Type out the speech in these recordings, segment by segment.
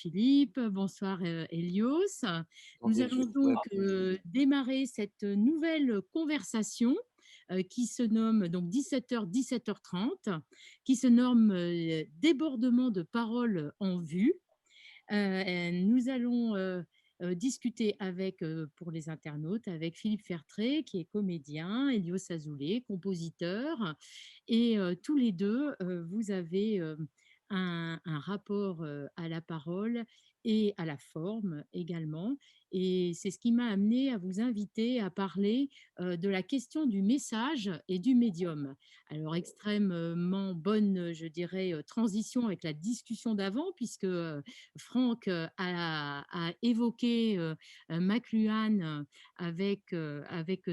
Philippe, bonsoir Elios. Nous allons donc Bonsoir. démarrer cette nouvelle conversation qui se nomme donc 17h, 17h30, qui se nomme débordement de paroles en vue. Nous allons discuter avec, pour les internautes, avec Philippe Fertré, qui est comédien, Elios Azoulay, compositeur, et tous les deux, vous avez un rapport à la parole et à la forme également. Et c'est ce qui m'a amené à vous inviter à parler de la question du message et du médium. Alors, extrêmement bonne, je dirais, transition avec la discussion d'avant, puisque Franck a évoqué McLuhan avec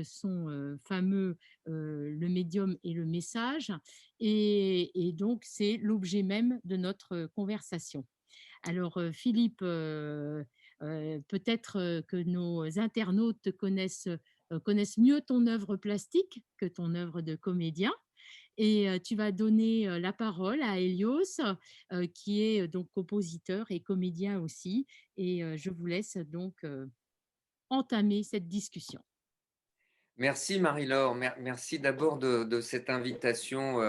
son fameux Le médium et le message. Et donc, c'est l'objet même de notre conversation. Alors, Philippe, peut-être que nos internautes connaissent mieux ton œuvre plastique que ton œuvre de comédien. Et tu vas donner la parole à Elios, qui est donc compositeur et comédien aussi. Et je vous laisse donc entamer cette discussion. Merci Marie-Laure. Merci d'abord de cette invitation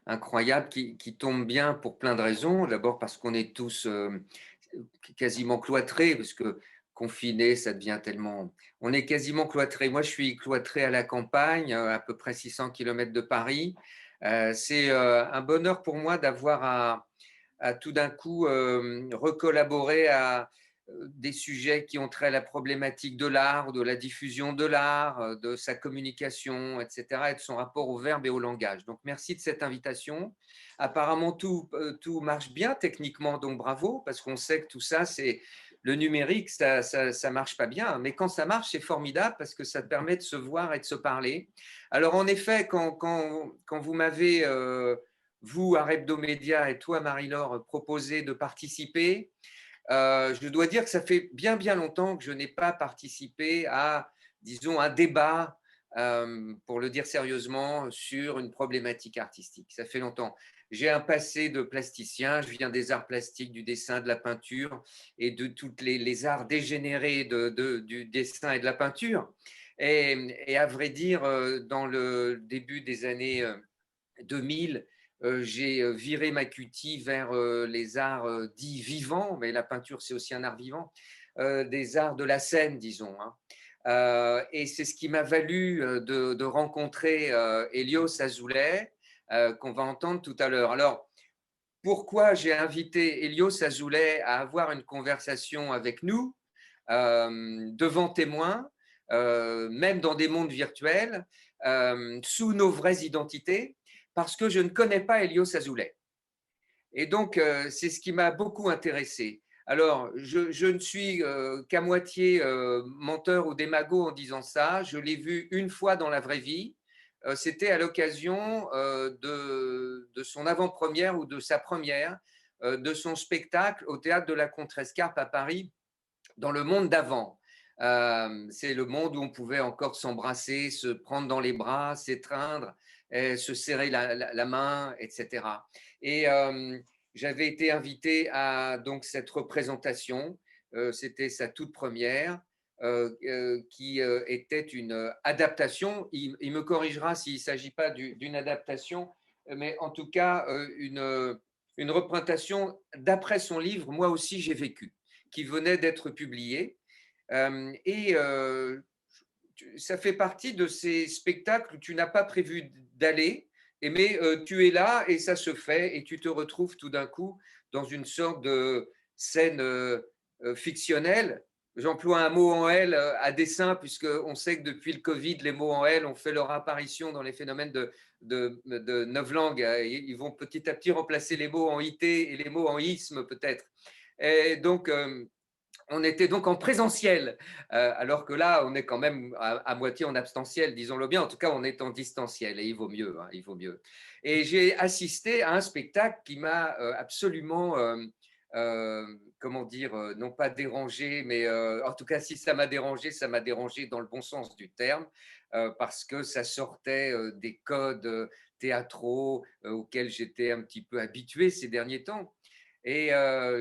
incroyable qui tombe bien pour plein de raisons. D'abord parce qu'on est tous quasiment cloîtrés, parce que confinés, ça devient tellement… On est quasiment cloîtrés. Moi, je suis cloîtré à la campagne, à peu près 600 km de Paris. C'est un bonheur pour moi d'avoir à tout d'un coup recollaborer à des sujets qui ont trait à la problématique de l'art, de la diffusion de l'art, de sa communication, etc., et de son rapport au verbe et au langage. Donc, merci de cette invitation. Apparemment, tout marche bien techniquement, donc bravo, parce qu'on sait que tout ça, c'est le numérique, ça marche pas bien. Mais quand ça marche, c'est formidable parce que ça permet de se voir et de se parler. Alors, en effet, quand vous m'avez… vous, à Hebdomédia, et toi, Marie-Laure, proposé de participer. Je dois dire que ça fait bien, bien longtemps que je n'ai pas participé à, disons, un débat, pour le dire sérieusement, sur une problématique artistique. Ça fait longtemps. J'ai un passé de plasticien, je viens des arts plastiques, du dessin, de la peinture et de tous les arts dégénérés du dessin et de la peinture. Et à vrai dire, dans le début des années 2000, j'ai viré ma cutie vers les arts dits vivants, mais la peinture, c'est aussi un art vivant, des arts de la scène, disons, hein. Et c'est ce qui m'a valu de rencontrer Elios Azoulay, qu'on va entendre tout à l'heure. Alors, pourquoi j'ai invité Elios Azoulay à avoir une conversation avec nous, devant témoins, même dans des mondes virtuels, sous nos vraies identités, parce que je ne connais pas Elios Azoulay. Et donc, c'est ce qui m'a beaucoup intéressé. Alors, je ne suis qu'à moitié menteur ou démago en disant ça. Je l'ai vu une fois dans la vraie vie. C'était à l'occasion de son avant-première ou de sa première, de son spectacle au théâtre de la Contrescarpe à Paris, dans le monde d'avant. C'est le monde où on pouvait encore s'embrasser, se prendre dans les bras, s'étreindre, se serrer la main, etc. Et j'avais été invité à donc cette représentation. C'était sa toute première, qui était une adaptation. Il me corrigera s'il ne s'agit pas d'une adaptation, mais en tout cas une représentation d'après son livre Moi aussi j'ai vécu, qui venait d'être publié. Et ça fait partie de ces spectacles où tu n'as pas prévu d'aller, mais tu es là et ça se fait et tu te retrouves tout d'un coup dans une sorte de scène fictionnelle. J'emploie un mot en L à dessein, puisqu'on sait que depuis le Covid, les mots en L ont fait leur apparition dans les phénomènes de novlangue. Ils vont petit à petit remplacer les mots en IT et les mots en isme peut-être. Et donc, on était donc en présentiel, alors que là, on est quand même à moitié en abstentiel, disons-le bien. En tout cas, on est en distanciel et il vaut mieux, hein, il vaut mieux. Et j'ai assisté à un spectacle qui m'a absolument, comment dire, non pas dérangé, mais en tout cas, si ça m'a dérangé dans le bon sens du terme, parce que ça sortait des codes théâtraux auxquels j'étais un petit peu habitué ces derniers temps. Et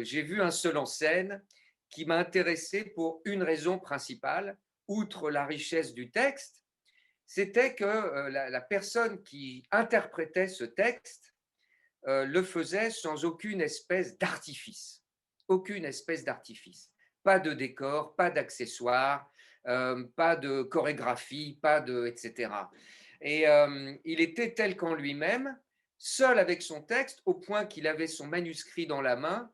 j'ai vu un seul en scène qui m'a intéressé pour une raison principale, outre la richesse du texte, c'était que la personne qui interprétait ce texte le faisait sans aucune espèce d'artifice. Aucune espèce d'artifice. Pas de décor, pas d'accessoires, pas de chorégraphie, pas de, etc. Et il était tel qu'en lui-même, seul avec son texte, au point qu'il avait son manuscrit dans la main,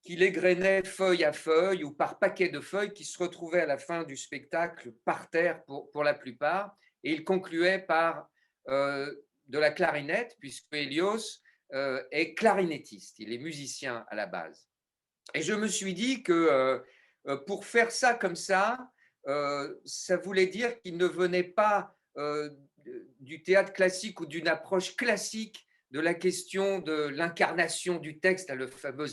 qu'il égrenait feuille à feuille ou par paquet de feuilles qui se retrouvaient à la fin du spectacle par terre pour la plupart. Et il concluait par de la clarinette, puisque Hélios est clarinettiste, il est musicien à la base. Et je me suis dit que pour faire ça comme ça voulait dire qu'il ne venait pas du théâtre classique ou d'une approche classique de la question de l'incarnation du texte, le fameux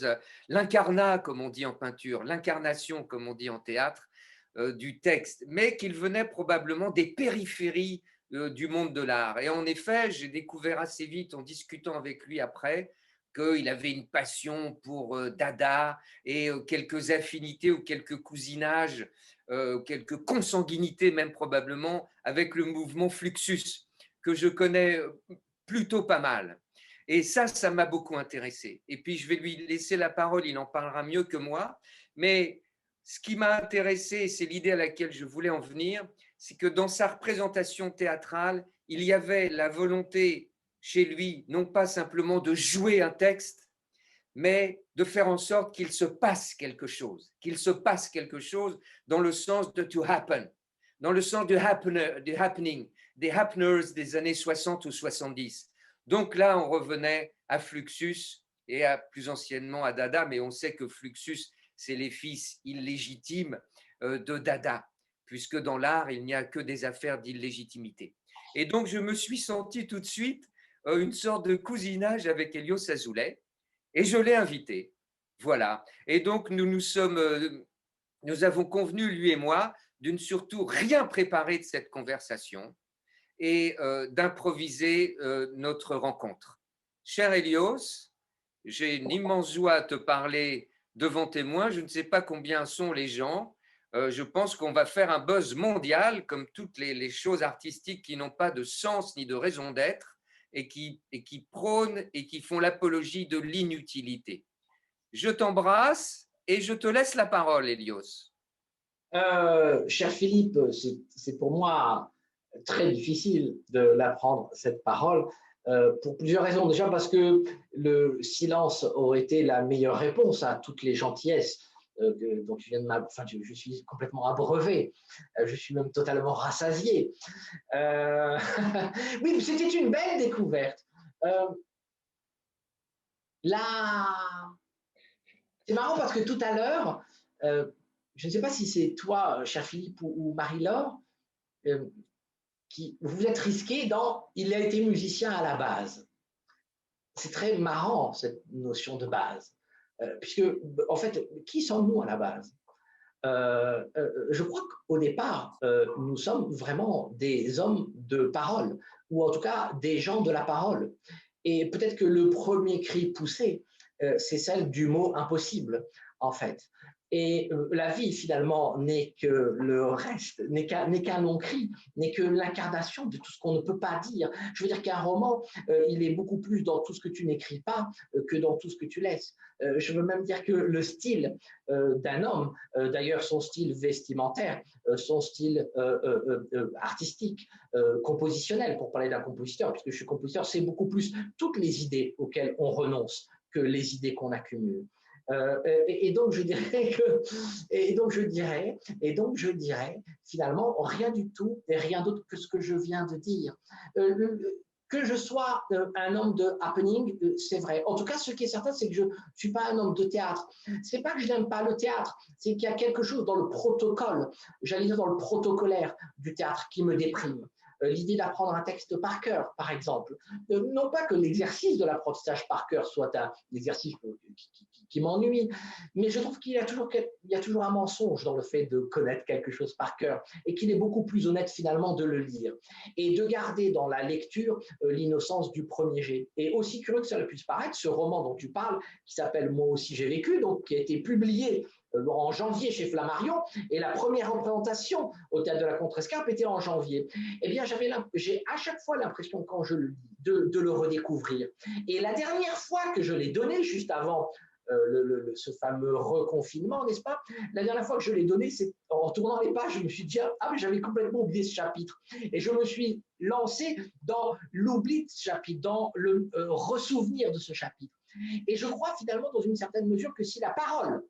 l'incarnat, comme on dit en peinture, l'incarnation, comme on dit en théâtre, du texte, mais qu'il venait probablement des périphéries du monde de l'art. Et en effet, j'ai découvert assez vite en discutant avec lui après qu'il avait une passion pour Dada et quelques affinités ou quelques cousinages, quelques consanguinités même probablement avec le mouvement Fluxus, que je connais plutôt pas mal. Et ça m'a beaucoup intéressé. Et puis, je vais lui laisser la parole, il en parlera mieux que moi. Mais ce qui m'a intéressé, c'est l'idée à laquelle je voulais en venir, c'est que dans sa représentation théâtrale, il y avait la volonté chez lui, non pas simplement de jouer un texte, mais de faire en sorte qu'il se passe quelque chose dans le sens de to happen, dans le sens du happening, des happeners des années 60 ou 70. Donc là, on revenait à Fluxus et plus anciennement à Dada, mais on sait que Fluxus, c'est les fils illégitimes de Dada, puisque dans l'art, il n'y a que des affaires d'illégitimité. Et donc, je me suis senti tout de suite une sorte de cousinage avec Hélios Azoulay, et je l'ai invité. Voilà. Et donc, nous avons convenu, lui et moi, de ne surtout rien préparer de cette conversation et d'improviser notre rencontre. Cher Hélios, j'ai une immense joie à te parler devant témoins. Je ne sais pas combien sont les gens. Je pense qu'on va faire un buzz mondial, comme toutes les choses artistiques qui n'ont pas de sens ni de raison d'être et qui prônent et qui font l'apologie de l'inutilité. Je t'embrasse et je te laisse la parole, Hélios. Cher Philippe, c'est pour moi très difficile de l'apprendre, cette parole, pour plusieurs raisons. Déjà parce que le silence aurait été la meilleure réponse à toutes les gentillesses dont tu viens de enfin, je suis complètement abreuvé, je suis même totalement rassasié. Oui, c'était une belle découverte. Là, c'est marrant parce que tout à l'heure, je ne sais pas si c'est toi, cher Philippe, ou Marie-Laure, qui vous êtes risqué dans « il a été musicien à la base ». C'est très marrant, cette notion de base, puisque, en fait, qui sommes-nous à la base? Je crois qu'au départ, nous sommes vraiment des hommes de parole, ou en tout cas des gens de la parole. Et peut-être que le premier cri poussé, c'est celle du mot impossible, en fait. Et la vie, finalement, n'est que le reste, n'est qu'un long cri, n'est que l'incarnation de tout ce qu'on ne peut pas dire. Je veux dire qu'un roman, il est beaucoup plus dans tout ce que tu n'écris pas que dans tout ce que tu laisses. Je veux même dire que le style d'un homme, d'ailleurs son style vestimentaire, son style artistique, compositionnel, pour parler d'un compositeur, puisque je suis compositeur, c'est beaucoup plus toutes les idées auxquelles on renonce que les idées qu'on accumule. Et donc je dirais finalement rien du tout et rien d'autre que ce que je viens de dire. Que je sois un homme de happening, c'est vrai. En tout cas, ce qui est certain, c'est que je ne suis pas un homme de théâtre. C'est pas que je n'aime pas le théâtre, c'est qu'il y a quelque chose dans le protocole, j'allais dire dans le protocolaire du théâtre qui me déprime. L'idée d'apprendre un texte par cœur, par exemple. Non pas que l'exercice de l'apprentissage par cœur soit un exercice qui m'ennuie. Mais je trouve qu'il y a toujours un mensonge dans le fait de connaître quelque chose par cœur et qu'il est beaucoup plus honnête finalement de le lire et de garder dans la lecture l'innocence du premier jet. Et aussi curieux que cela puisse paraître, ce roman dont tu parles, qui s'appelle Moi aussi j'ai vécu, donc qui a été publié en janvier chez Flammarion, et la première représentation au Théâtre de la Contrescarpe était en janvier. Eh bien, j'ai à chaque fois l'impression, quand je le lis, de le redécouvrir. Et la dernière fois que je l'ai donné, juste avant ce fameux reconfinement, n'est-ce pas? La dernière fois que je l'ai donné, c'est en tournant les pages, je me suis dit, ah, mais j'avais complètement oublié ce chapitre. Et je me suis lancé dans l'oubli de ce chapitre, dans le ressouvenir de ce chapitre. Et je crois finalement, dans une certaine mesure, que si la parole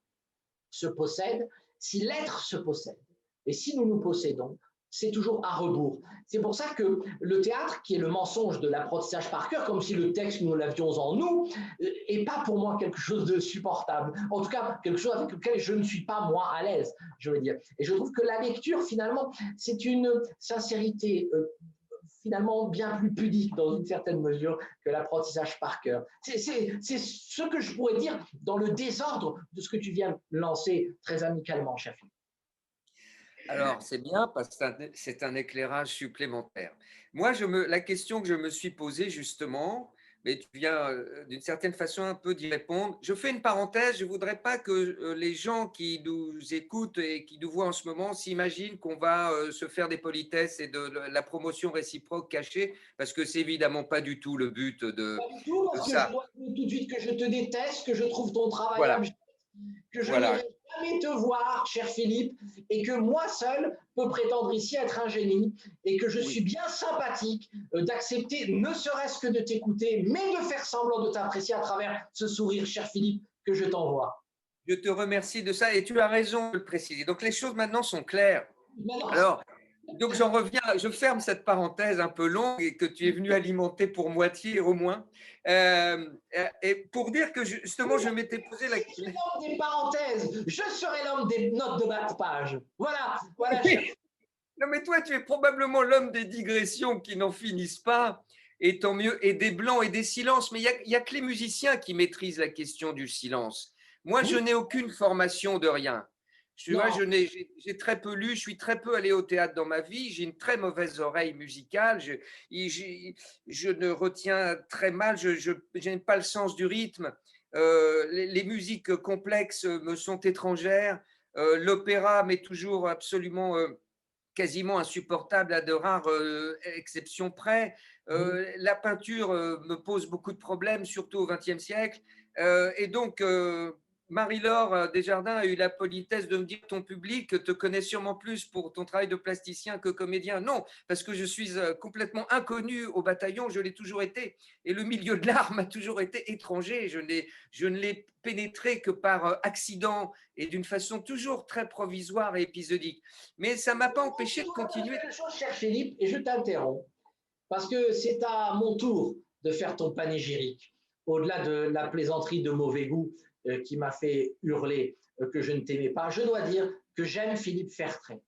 se possède, si l'être se possède, et si nous nous possédons, c'est toujours à rebours. C'est pour ça que le théâtre, qui est le mensonge de l'apprentissage par cœur, comme si le texte, nous l'avions en nous, n'est pas pour moi quelque chose de supportable. En tout cas, quelque chose avec lequel je ne suis pas, moi, à l'aise, je veux dire. Et je trouve que la lecture, finalement, c'est une sincérité finalement bien plus pudique dans une certaine mesure que l'apprentissage par cœur. C'est ce que je pourrais dire dans le désordre de ce que tu viens de lancer très amicalement, cher Philippe. Alors, c'est bien parce que c'est un éclairage supplémentaire. Moi, la question que je me suis posée justement, mais tu viens d'une certaine façon un peu d'y répondre. Je fais une parenthèse, je ne voudrais pas que les gens qui nous écoutent et qui nous voient en ce moment s'imaginent qu'on va se faire des politesses et de la promotion réciproque cachée, parce que c'est évidemment pas du tout le but Pas du tout, de parce que je ça. dois dire tout de suite que je te déteste, que je trouve ton travail Voilà, abject, que je voilà. n'irai jamais te voir, cher Philippe, et que moi seul peux prétendre ici être un génie, et que je suis Oui. bien sympathique d'accepter, ne serait-ce que de t'écouter, mais de faire semblant de t'apprécier à travers ce sourire, cher Philippe, que je t'envoie. Je te remercie de ça et tu as raison de le préciser. Donc les choses maintenant sont claires. Maintenant, Alors, donc j'en reviens, je ferme cette parenthèse un peu longue et que tu es venu alimenter pour moitié au moins. Et pour dire que justement, je m'étais posé la si tu es l'homme des parenthèses, je serai l'homme des notes de bas de page. Voilà, voilà, cher. Oui. Non, mais toi, tu es probablement l'homme des digressions qui n'en finissent pas, et tant mieux, et des blancs et des silences. Mais il y a que les musiciens qui maîtrisent la question du silence. Moi, je Oui, n'ai aucune formation de rien. Tu vois, non, j'ai très peu lu, je suis très peu allé au théâtre dans ma vie, j'ai une très mauvaise oreille musicale, je ne retiens très mal, je n'ai pas le sens du rythme. Les musiques complexes me sont étrangères. L'opéra m'est toujours absolument quasiment insupportable à de rares exceptions près. oui. La peinture me pose beaucoup de problèmes, surtout au XXe siècle. Et donc, Marie-Laure Desjardins a eu la politesse de me dire ton public te connaît sûrement plus pour ton travail de plasticien que comédien. Non, parce que je suis complètement inconnu au bataillon, je l'ai toujours été. Et le milieu de l'art m'a toujours été étranger. Je ne l'ai pénétré que par accident et d'une façon toujours très provisoire et épisodique. Mais ça ne m'a pas empêché de continuer. Quelque chose, cher Philippe, et je t'interromps, parce que c'est à mon tour de faire ton panégyrique, au-delà de la plaisanterie de mauvais goût qui m'a fait hurler que je ne t'aimais pas. Je dois dire que j'aime Philippe Fertret,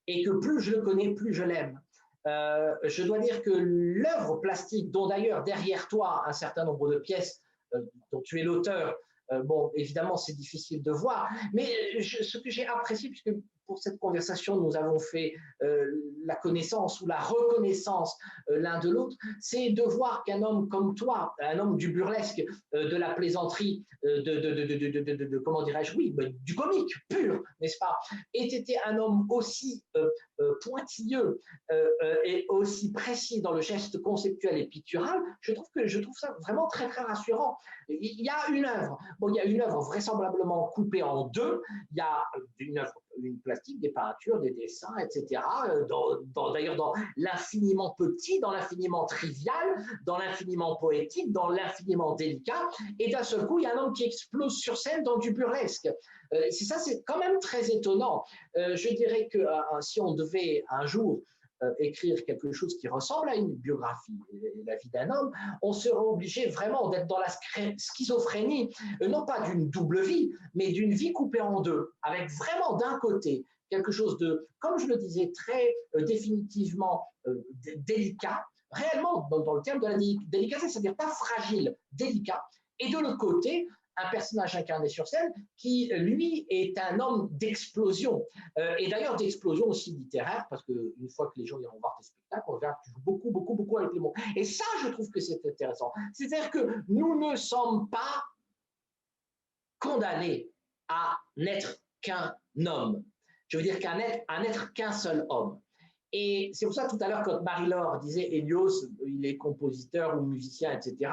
et que plus je le connais, plus je l'aime. Je dois dire que l'œuvre plastique, dont d'ailleurs derrière toi un certain nombre de pièces dont tu es l'auteur, bon, évidemment, c'est difficile de voir, mais ce que j'ai apprécié, puisque pour cette conversation, nous avons fait la connaissance ou la reconnaissance l'un de l'autre, c'est de voir qu'un homme comme toi, un homme du burlesque, de la plaisanterie, comment dirais-je, oui, du comique pur, n'est-ce pas, ait été un homme aussi pointilleux et aussi précis dans le geste conceptuel et pictural. Je trouve ça vraiment très, très rassurant. Il y a une œuvre, bon, il y a une œuvre vraisemblablement coupée en deux, il y a une plastique, des peintures, des dessins, etc. D'ailleurs, dans l'infiniment petit, dans l'infiniment trivial, dans l'infiniment poétique, dans l'infiniment délicat. Et d'un seul coup, il y a un homme qui explose sur scène dans du burlesque. C'est quand même très étonnant. Je dirais que si on devait un jour écrire quelque chose qui ressemble à une biographie, la vie d'un homme, on serait obligé vraiment d'être dans la schizophrénie, non pas d'une double vie, mais d'une vie coupée en deux, avec vraiment d'un côté quelque chose de, comme je le disais, très définitivement délicat, réellement dans le terme de la délicatesse, c'est-à-dire pas fragile, délicat, et de l'autre côté, un personnage incarné sur scène qui, lui, est un homme d'explosion. Et d'ailleurs, d'explosion aussi littéraire, parce qu'une fois que les gens iront voir tes spectacles, on verra que tu joues beaucoup, beaucoup, beaucoup avec les mots. Et ça, je trouve que c'est intéressant. C'est-à-dire que nous ne sommes pas condamnés à n'être qu'un homme. Je veux dire à n'être qu'un seul homme. Et c'est pour ça, tout à l'heure, quand Marie-Laure disait Hélios, il est compositeur ou musicien, etc.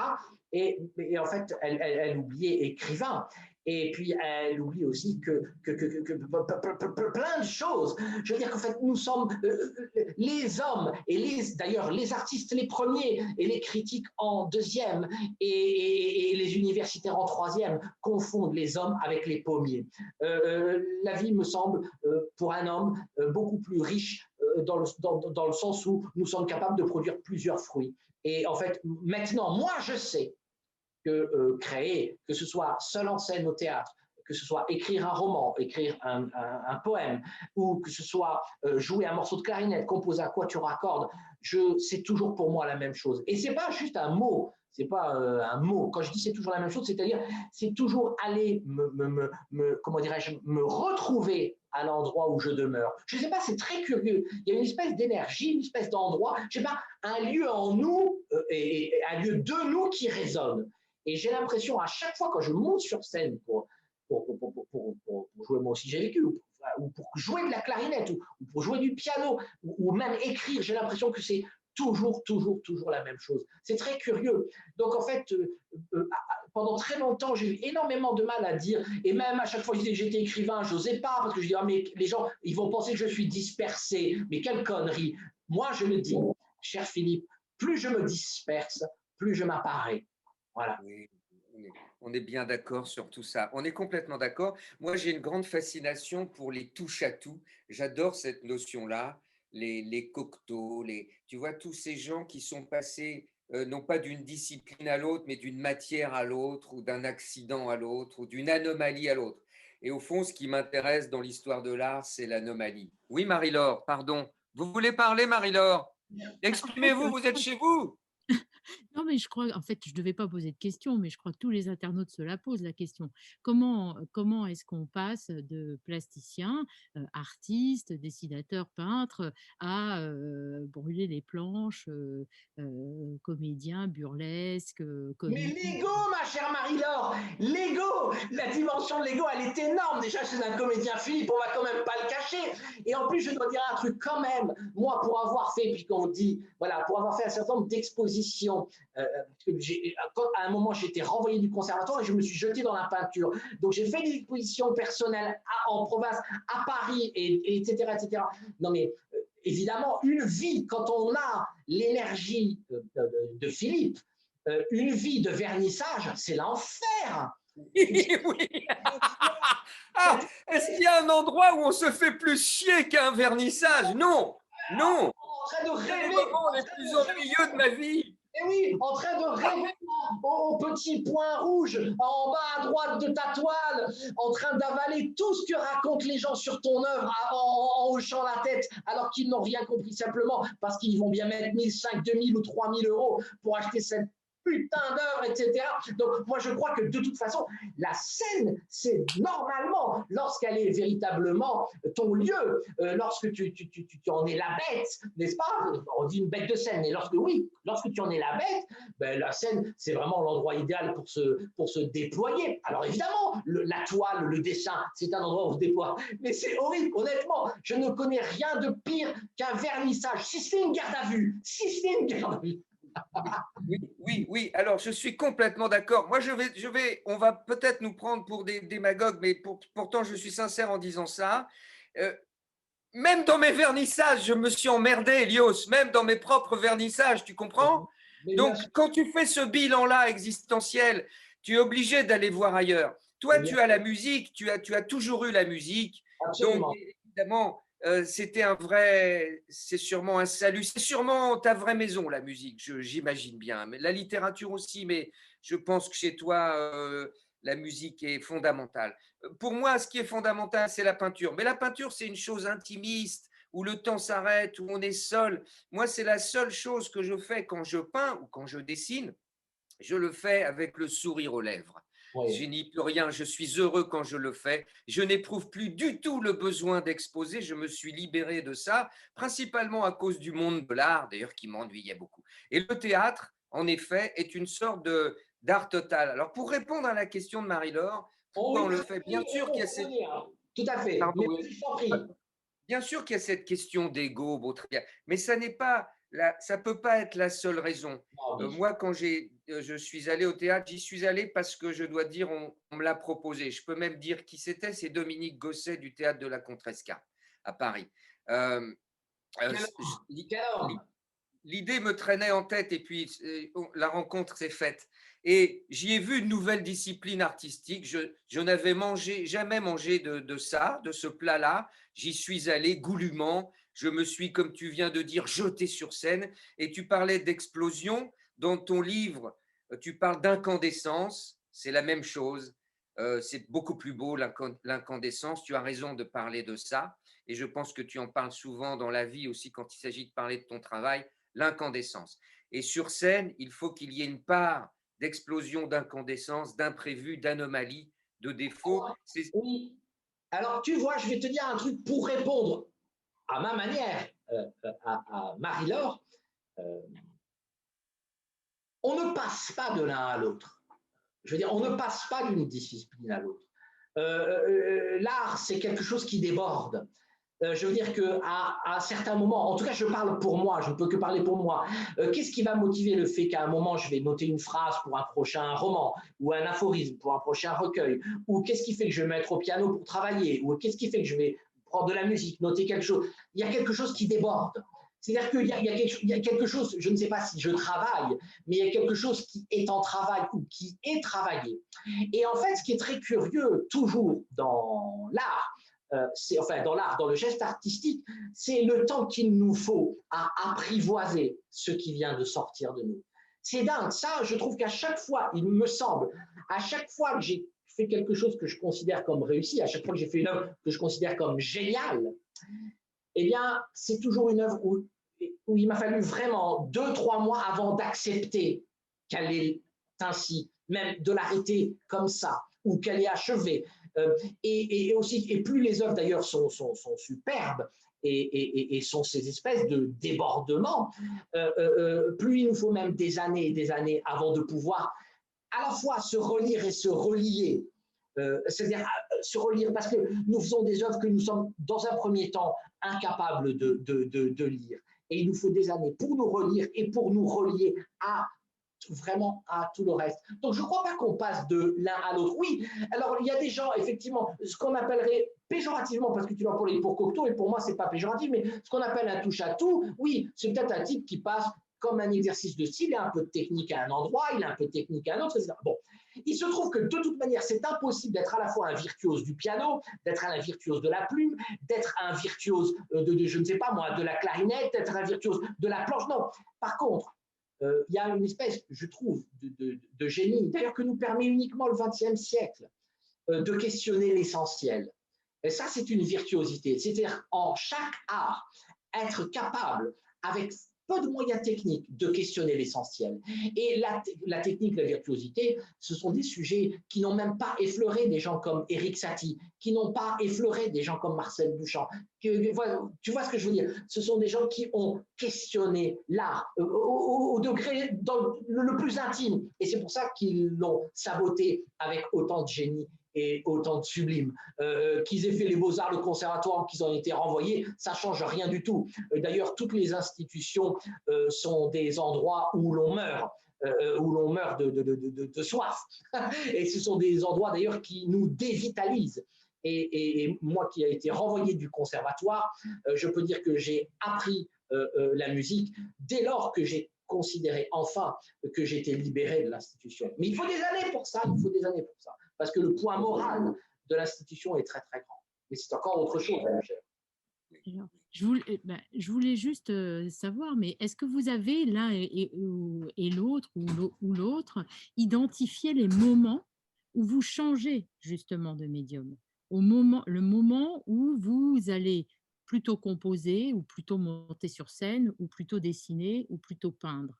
Et en fait, elle oubliait écrivain. Et puis, elle oublie aussi que plein de choses. Je veux dire qu'en fait, nous sommes les hommes, et d'ailleurs, les artistes les premiers, et les critiques en deuxième, et les universitaires en troisième, confondent les hommes avec les pommiers. La vie me semble, pour un homme, beaucoup plus riche dans le sens où nous sommes capables de produire plusieurs fruits. Et en fait, maintenant, moi, je sais que créer, que ce soit seul en scène au théâtre, que ce soit écrire un roman, écrire un poème, ou que ce soit jouer un morceau de clarinette, composer un quatuor à cordes, c'est toujours pour moi la même chose. Et c'est pas juste un mot, c'est pas un mot. Quand je dis c'est toujours la même chose, c'est-à-dire c'est toujours aller comment dirais-je, me retrouver à l'endroit où je demeure. Je sais pas, c'est très curieux. Il y a une espèce d'énergie, une espèce d'endroit, je sais pas, un lieu en nous et un lieu de nous qui résonne. Et j'ai l'impression, à chaque fois quand je monte sur scène pour jouer, moi aussi j'ai vécu, ou pour jouer de la clarinette, ou pour jouer du piano, ou même écrire, j'ai l'impression que c'est toujours la même chose. C'est très curieux. Donc en fait, pendant très longtemps, j'ai eu énormément de mal à dire, et même à chaque fois que j'étais écrivain, je n'osais pas, parce que je dis, ah, mais les gens, ils vont penser que je suis dispersé, mais quelle connerie. Moi, je le dis, cher Philippe, plus je me disperse, plus je m'apparais. Voilà. Oui, on est bien d'accord sur tout ça. On est complètement d'accord. Moi, j'ai une grande fascination pour les touche-à-tout. J'adore cette notion-là, les cocteaux, tu vois, tous ces gens qui sont passés, non pas d'une discipline à l'autre, mais d'une matière à l'autre, ou d'un accident à l'autre, ou d'une anomalie à l'autre. Et au fond, ce qui m'intéresse dans l'histoire de l'art, c'est l'anomalie. Oui, Marie-Laure, pardon. Vous voulez parler, Marie-Laure? En fait, Exprimez-vous, vous êtes chez vous. non, mais je crois, en fait, je ne devais pas poser de question, mais je crois que tous les internautes se la posent la question. Comment est-ce qu'on passe de plasticien, artiste, dessinateur, peintre, à brûler les planches, comédien, burlesque, Mais comique. l'ego, ma chère Marie-Laure, l'ego, la dimension de l'ego, elle est énorme. Déjà, chez un comédien Philippe, on va quand même pas le cacher. Et en plus, je dois dire un truc quand même. Moi, pour avoir fait, puis qu'on dit, voilà, pour avoir fait un certain nombre d'expositions, à un moment, j'ai été renvoyé du conservatoire et je me suis jeté dans la peinture. Donc, j'ai fait des expositions personnelles en province, à Paris, etc., etc. Non, mais évidemment, une vie, quand on a l'énergie de Philippe, une vie de vernissage, c'est l'enfer. Oui. Ah, est-ce qu'il y a un endroit où on se fait plus chier qu'un vernissage? Non, non. En train de C'est les rêver, moments les plus ennuyeux de ma vie. et oui, en train de rêver au petit point rouge en bas à droite de ta toile, en train d'avaler tout ce que racontent les gens sur ton œuvre en hochant la tête, alors qu'ils n'ont rien compris simplement parce qu'ils vont bien mettre 1005, 2000 ou 3000 euros pour acheter cette putain d'œuvre, etc. Donc, moi, je crois que de toute façon, la scène, c'est normalement, lorsqu'elle est véritablement ton lieu, lorsque tu en es la bête, n'est-ce pas? On dit une bête de scène, mais lorsque tu en es la bête, ben, la scène, c'est vraiment l'endroit idéal pour se déployer. Alors, évidemment, la toile, le dessin, c'est un endroit où on se déploie, mais c'est horrible, honnêtement. Je ne connais rien de pire qu'un vernissage. Si c'est une garde à vue, Oui, oui, oui. Alors, je suis complètement d'accord. Moi, on va peut-être nous prendre pour des démagogues, mais pourtant, je suis sincère en disant ça. Même dans mes vernissages, je me suis emmerdé, Elios, même dans mes propres vernissages, tu comprends? Donc, quand tu fais ce bilan-là existentiel, tu es obligé d'aller voir ailleurs. Toi, tu as la musique, tu as toujours eu la musique. Donc, Absolument. évidemment, c'est sûrement un salut, c'est sûrement ta vraie maison, la musique, j'imagine bien. Mais la littérature aussi, mais je pense que chez toi, la musique est fondamentale. Pour moi, ce qui est fondamental, c'est la peinture. Mais la peinture, c'est une chose intimiste, où le temps s'arrête, où on est seul. Moi, c'est la seule chose que je fais quand je peins ou quand je dessine. Je le fais avec le sourire aux lèvres. Oui. Je n'y peux rien, je suis heureux quand je le fais. Je n'éprouve plus du tout le besoin d'exposer. Je me suis libéré de ça, principalement à cause du monde de l'art, d'ailleurs, qui m'ennuyait beaucoup. Et le théâtre, en effet, est une sorte d'art total. Alors, pour répondre à la question de Marie-Laure, Oh pourquoi oui, on le très fait? Bien bien, sûr on qu'il y a peut cette, revenir. Tout à fait. pardon, Mais vas-y, je t'en prie. bien sûr qu'il y a cette question d'ego, Baudrillard, mais ça n'est pas ça peut pas être la seule raison. Non, bien sûr. Moi, quand je suis allé au théâtre, j'y suis allé parce que je dois dire, on me l'a proposé. Je peux même dire qui c'était, c'est Dominique Gosset du théâtre de la Contrescarpe à Paris. Euh, Quel homme, quel homme. L'idée me traînait en tête et puis la rencontre s'est faite. Et j'y ai vu une nouvelle discipline artistique. Je n'avais jamais mangé de ça, de ce plat-là. J'y suis allé goulûment. Je me suis, comme tu viens de dire, jeté sur scène. Et tu parlais d'explosion. Dans ton livre, tu parles d'incandescence. C'est la même chose. C'est beaucoup plus beau, l'incandescence. Tu as raison de parler de ça. Et je pense que tu en parles souvent dans la vie aussi quand il s'agit de parler de ton travail, l'incandescence. Et sur scène, il faut qu'il y ait une part d'explosion, d'incandescence, d'imprévu, d'anomalie, de défaut. Alors, oui. Alors, tu vois, je vais te dire un truc pour répondre à ma manière à Marie-Laure. euh, on ne passe pas de l'un à l'autre. Je veux dire, on ne passe pas d'une discipline à l'autre. L'art, c'est quelque chose qui déborde. Je veux dire qu'à certains moments, en tout cas, je parle pour moi, je ne peux que parler pour moi. Qu'est-ce qui va motiver le fait qu'à un moment, je vais noter une phrase pour un prochain roman, ou un aphorisme pour un prochain recueil, ou qu'est-ce qui fait que je vais me mettre au piano pour travailler, ou qu'est-ce qui fait que je vais prendre de la musique, noter quelque chose. Il y a quelque chose qui déborde. C'est-à-dire qu'il y a quelque chose, je ne sais pas si je travaille, mais il y a quelque chose qui est en travail ou qui est travaillé. Et en fait, ce qui est très curieux, toujours dans l'art, enfin dans l'art, dans le geste artistique, c'est le temps qu'il nous faut à apprivoiser ce qui vient de sortir de nous. C'est dingue. Ça, je trouve qu'à chaque fois, il me semble, à chaque fois que j'ai fait quelque chose que je considère comme réussi, à chaque fois que j'ai fait une œuvre que je considère comme géniale, eh bien, c'est toujours une œuvre où il m'a fallu vraiment 2, 3 mois avant d'accepter qu'elle est ainsi, même de l'arrêter comme ça, ou qu'elle est achevée. Et plus les œuvres d'ailleurs sont superbes et sont ces espèces de débordements, plus il nous faut même des années et des années avant de pouvoir à la fois se relire et se relier. C'est-à-dire se relire parce que nous faisons des œuvres que nous sommes dans un premier temps incapables de lire. Et il nous faut des années pour nous relire et pour nous relier à vraiment à tout le reste. Donc je ne crois pas qu'on passe de l'un à l'autre. Oui, alors il y a des gens, effectivement, ce qu'on appellerait péjorativement, parce que tu l'as pour Cocteau, et pour moi, ce n'est pas péjoratif, mais ce qu'on appelle un touche-à-tout, oui, c'est peut-être un type qui passe comme un exercice de style, il a un peu de technique à un endroit, il a un peu de technique à un autre, etc. Bon, il se trouve que de toute manière, c'est impossible d'être à la fois un virtuose du piano, d'être un virtuose de la plume, d'être un virtuose je ne sais pas moi, de la clarinette, d'être un virtuose de la planche. Non, par contre, il y a une espèce, je trouve, de génie, d'ailleurs que nous permet uniquement le XXe siècle, de questionner l'essentiel. Et ça, c'est une virtuosité. C'est-à-dire, en chaque art, être capable, avec peu de moyens techniques, de questionner l'essentiel. Et la technique, la virtuosité, ce sont des sujets qui n'ont même pas effleuré des gens comme Éric Satie, qui n'ont pas effleuré des gens comme Marcel Duchamp. Tu vois ce que je veux dire? Ce sont des gens qui ont questionné l'art au degré dans le plus intime. Et c'est pour ça qu'ils l'ont saboté avec autant de génie et autant de sublime. Qu'ils aient fait les beaux-arts, le conservatoire, qu'ils en aient été renvoyés, ça ne change rien du tout. D'ailleurs, toutes les institutions sont des endroits où l'on meurt. Où l'on meurt de soif. Et ce sont des endroits d'ailleurs qui nous dévitalisent. Et moi qui ai été renvoyé du conservatoire, je peux dire que j'ai appris la musique dès lors que j'ai considéré enfin que j'étais libéré de l'institution. Mais il faut des années pour ça, il faut des années pour ça parce que le poids moral de l'institution est très très grand. Mais c'est encore autre chose, mon cher. Alors, je voulais juste savoir, mais est-ce que vous avez l'un et l'autre ou l'autre identifié les moments où vous changez justement de médium, le moment où vous allez plutôt composer ou plutôt monter sur scène ou plutôt dessiner ou plutôt peindre?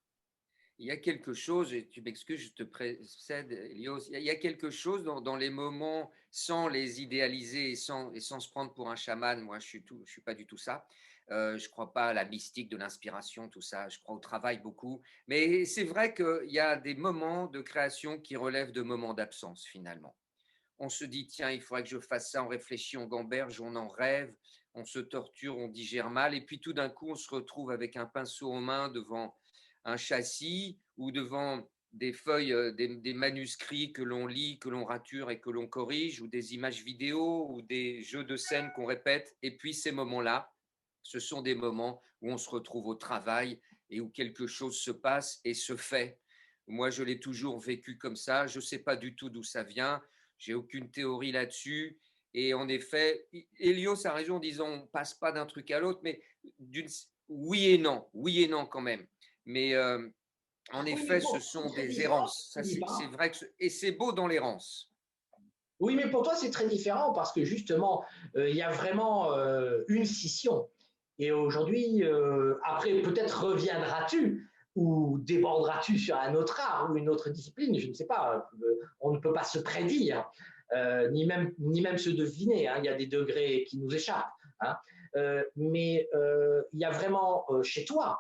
Il y a quelque chose, et tu m'excuses, je te précède, Elios, il y a quelque chose dans les moments, sans les idéaliser et sans se prendre pour un chaman. Moi, je suis pas du tout ça. Je crois pas à la mystique de l'inspiration, tout ça. Je crois au travail beaucoup. Mais c'est vrai qu'il y a des moments de création qui relèvent de moments d'absence, finalement. On se dit, tiens, il faudrait que je fasse ça, on réfléchit, on gamberge, on en rêve, on se torture, on digère mal, et puis tout d'un coup, on se retrouve avec un pinceau en main devant un châssis ou devant des feuilles, des manuscrits que l'on lit, que l'on rature et que l'on corrige, ou des images vidéo, ou des jeux de scène qu'on répète. Et puis ces moments-là, ce sont des moments où on se retrouve au travail et où quelque chose se passe et se fait. Moi, je l'ai toujours vécu comme ça. Je ne sais pas du tout d'où ça vient. J'ai aucune théorie là-dessus. Et en effet, Elios a raison en disant on ne passe pas d'un truc à l'autre, mais oui et non quand même. Mais en Oui, mais effet, ce pour toi, sont c'est très des différent, errances. Ça, Philippe, c'est hein. vrai et c'est beau dans l'errance. Oui, mais pour toi, c'est très différent parce que justement, il y a vraiment une scission. Et aujourd'hui, après, peut-être reviendras-tu ou déborderas-tu sur un autre art ou une autre discipline, je ne sais pas. On ne peut pas se prédire, ni même se deviner, hein. Il y a des degrés qui nous échappent, hein. Mais il y a vraiment chez toi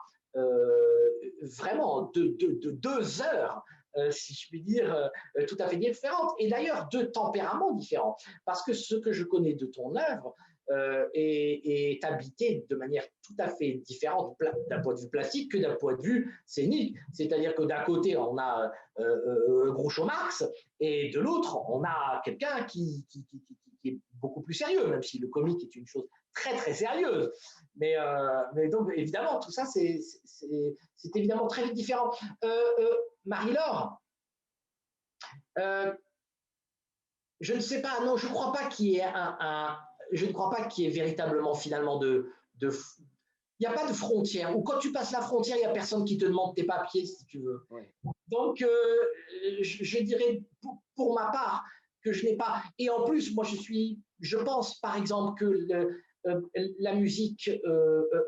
vraiment de 2 heures, si je puis dire, tout à fait différentes. Et d'ailleurs, deux tempéraments différents. Parce que ce que je connais de ton œuvre est habité de manière tout à fait différente d'un point de vue plastique que d'un point de vue scénique. C'est-à-dire que d'un côté, on a Groucho Marx et de l'autre, on a quelqu'un qui est beaucoup plus sérieux, même si le comique est une chose très très sérieuse. Mais donc, évidemment, tout ça, c'est évidemment très différent. Marie-Laure, euh, je ne sais pas, non, je ne crois pas qu'il y ait je ne crois pas qu'il y ait véritablement finalement il n'y a pas de frontière. Ou quand tu passes la frontière, il n'y a personne qui te demande tes papiers, si tu veux. Ouais. Donc, je dirais pour ma part que je n'ai pas. Et en plus, moi, je pense, par exemple, que la musique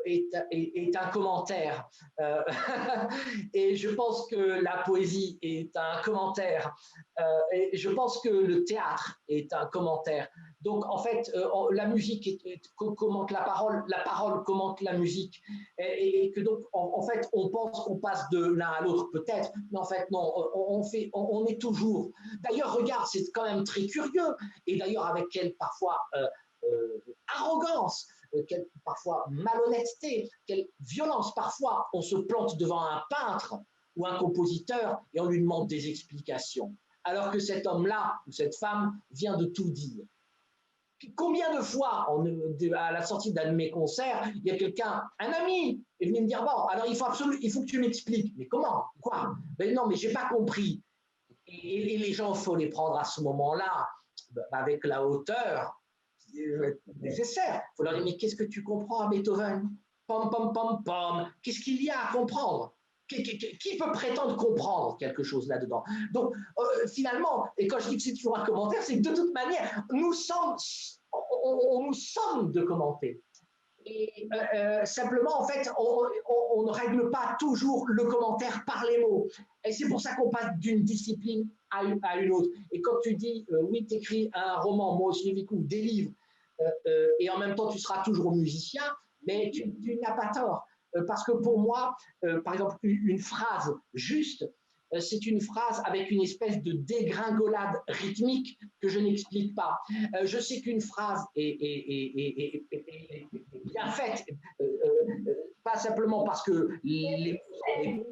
est un commentaire. Euh, et je pense que la poésie est un commentaire. Et je pense que le théâtre est un commentaire. Donc, en fait, la musique commente la parole commente la musique. Et que donc, en fait, on pense qu'on passe de l'un à l'autre, peut-être, mais en fait, non, on est toujours. D'ailleurs, regarde, c'est quand même très curieux. Et d'ailleurs, avec quelle parfois arrogance, quelle parfois malhonnêteté, quelle violence. Parfois, on se plante devant un peintre ou un compositeur et on lui demande des explications. Alors que cet homme-là ou cette femme vient de tout dire. Combien de fois, à la sortie d'un de mes concerts, il y a quelqu'un, un ami, est venu me dire bon, alors il faut que tu m'expliques. Mais comment? Quoi? Mais non, mais j'ai pas compris. Et les gens, il faut les prendre à ce moment-là avec la hauteur nécessaire. Il faut leur dire mais qu'est-ce que tu comprends à Beethoven? Pom pom pom pom. Qu'est-ce qu'il y a à comprendre? Qui peut prétendre comprendre quelque chose là-dedans? Donc, finalement, et quand je dis que c'est toujours un commentaire, c'est que de toute manière, on nous sommes de commenter. Et simplement, en fait, on ne règle pas toujours le commentaire par les mots. Et c'est pour ça qu'on passe d'une discipline à une autre. Et quand tu dis, oui, tu écris un roman, moi aussi, du coup, des livres, et en même temps, tu seras toujours musicien, mais tu n'as pas tort. Parce que pour moi, par exemple, une phrase juste, c'est une phrase avec une espèce de dégringolade rythmique que je n'explique pas. Je sais qu'une phrase est bien faite, pas simplement parce que les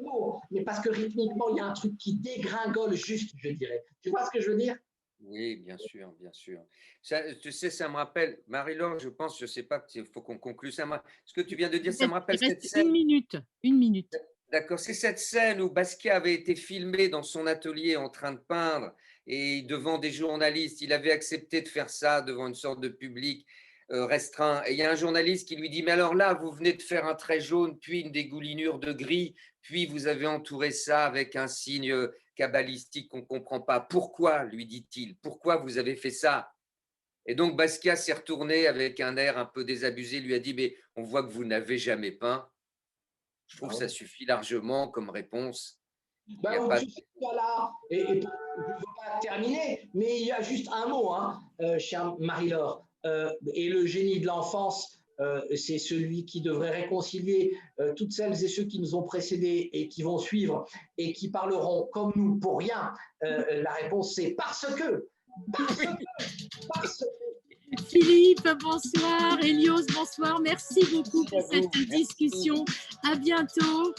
mots, mais parce que rythmiquement, il y a un truc qui dégringole juste, je dirais. Tu vois ce que je veux dire? Oui, bien sûr, bien sûr. Ça, tu sais, ça me rappelle, Marie-Laure, je pense, je ne sais pas, il faut qu'on conclue ça. Ce que tu viens de dire, ça me rappelle Il cette reste scène. une minute. Une minute. D'accord, c'est cette scène où Basquiat avait été filmé dans son atelier en train de peindre et devant des journalistes. Il avait accepté de faire ça devant une sorte de public restreint. Et il y a un journaliste qui lui dit, mais alors là, vous venez de faire un trait jaune, puis une dégoulinure de gris, puis vous avez entouré ça avec un signe kabbalistique qu'on ne comprend pas. Pourquoi, lui dit-il, pourquoi vous avez fait ça? Et donc Basquiat s'est retourné avec un air un peu désabusé, lui a dit, mais on voit que vous n'avez jamais peint. Je trouve Ah que ça ouais. suffit largement comme réponse. Il y a pas de- Voilà, et je ne veux pas terminer, mais il y a juste un mot, hein, chère Marie-Laure. Et le génie de l'enfance, c'est celui qui devrait réconcilier toutes celles et ceux qui nous ont précédés et qui vont suivre et qui parleront comme nous pour rien. La réponse, c'est parce que. Philippe, bonsoir. Elios, bonsoir. Merci beaucoup Merci pour à vous. cette discussion. À bientôt.